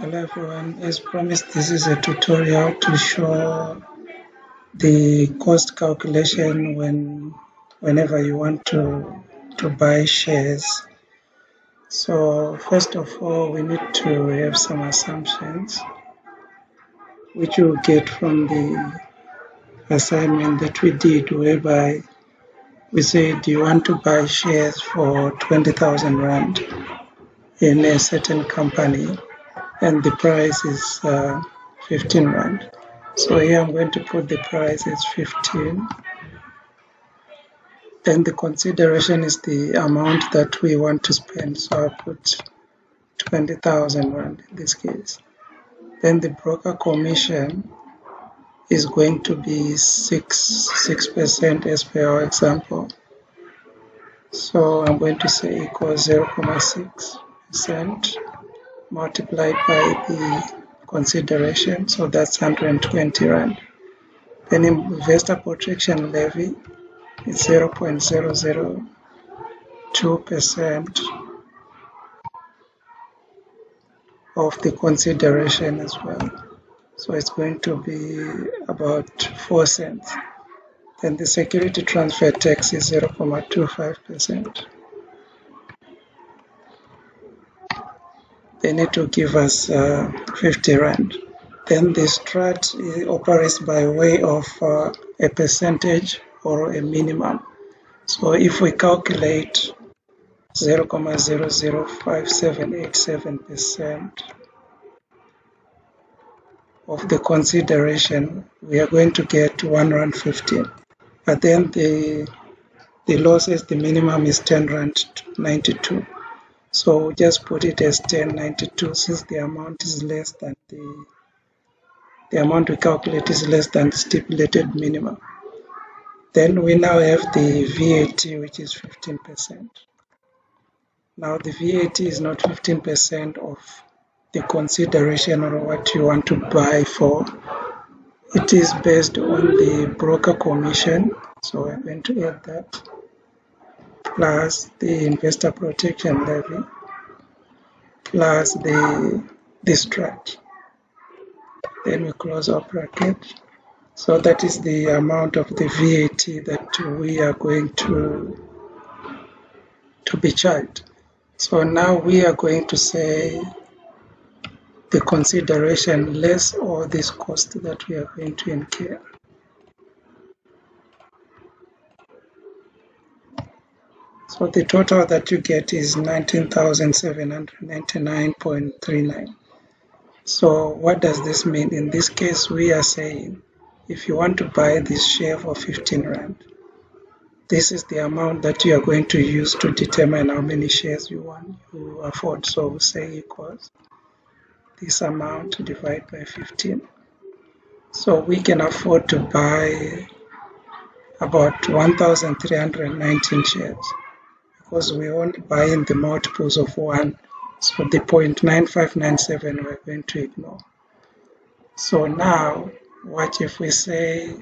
Hello everyone, as promised this is a tutorial to show the cost calculation whenever you want to buy shares. So first of all we need to have some assumptions which you'll get from the assignment that we did, whereby we said you want to buy shares for 20,000 Rand in a certain company and the price is 15 Rand. So here I'm going to put the price as 15. Then the consideration is the amount that we want to spend. So I'll put 20,000 Rand in this case. Then the broker commission is going to be 6% as per our example. So I'm going to say equals 0.6% multiplied by the consideration. So that's 120 Rand. Then investor protection levy is 0.002% of the consideration as well. So it's going to be about 4 cents. Then the security transfer tax is 0.25%. They need to give us 50 Rand. Then the strat operates by way of a percentage or a minimum. So if we calculate 0.005787% of the consideration, we are going to get 1 Rand 15. But then the law says the minimum is 10 Rand 92. So just put it as 10.92 since the amount is less than the amount we calculate is less than the stipulated minimum. Then we now have the VAT, which is 15%. Now the VAT is not 15% of the consideration or what you want to buy for. It is based on the broker commission. So we're going to add that plus the investor protection levy plus the strat. Then we close our bracket. So that is the amount of the VAT that we are going to be charged. So now we are going to say the consideration less all this cost that we are going to incur. So the total that you get is 19,799.39. So what does this mean? In this case, we are saying if you want to buy this share for 15 Rand, this is the amount that you are going to use to determine how many shares you want to afford. So we say equals this amount divided by 15. So we can afford to buy about 1,319 shares because we only buy in the multiples of 1. So the 0.9597 we're going to ignore. So now, what if we say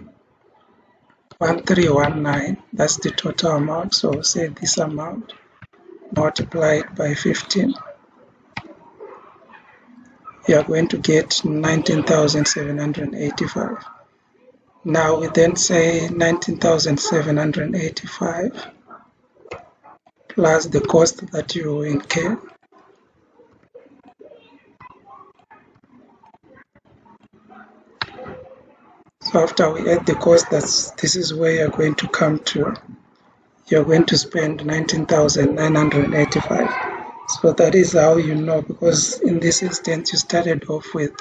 1319, that's the total amount. So we'll say this amount multiplied by 15. You are going to get 19,785. Now we then say 19,785 plus the cost that you incur. So after we add the cost, this is where you're going to come to. You're going to spend 19,985. So that is how you know, because in this instance you started off with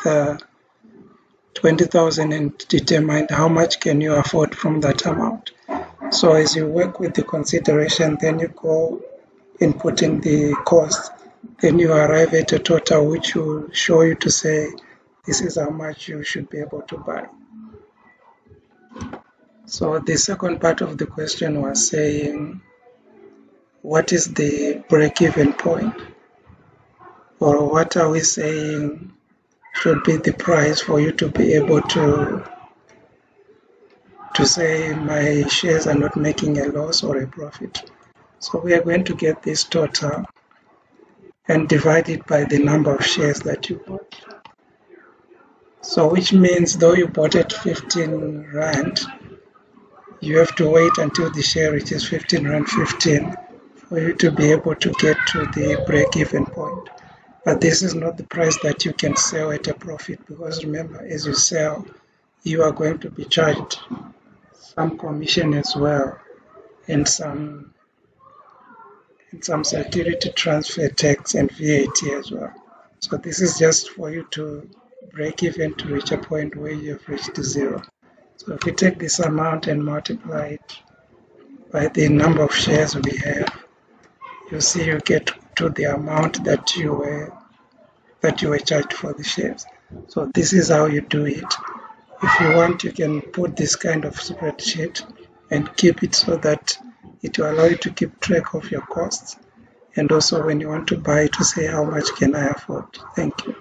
20,000 and determined how much can you afford from that amount. So as you work with the consideration, then you go inputting the cost, then you arrive at a total which will show you to say this is how much you should be able to buy. So the second part of the question was saying, what is the break-even point? Or what are we saying should be the price for you to be able to say my shares are not making a loss or a profit? So we are going to get this total and divide it by the number of shares that you bought. So which means though you bought at 15 Rand, you have to wait until the share reaches 15 Rand 15 for you to be able to get to the break-even point. But this is not the price that you can sell at a profit, because remember, as you sell, you are going to be charged some commission as well, and some security transfer tax and VAT as well. So this is just for you to break even to reach a point where you have reached zero. So if you take this amount and multiply it by the number of shares we have, you see you get to the amount that you were charged for the shares. So this is how you do it. If you want, you can put this kind of spreadsheet and keep it so that it will allow you to keep track of your costs, and also when you want to buy, to say how much can I afford. Thank you.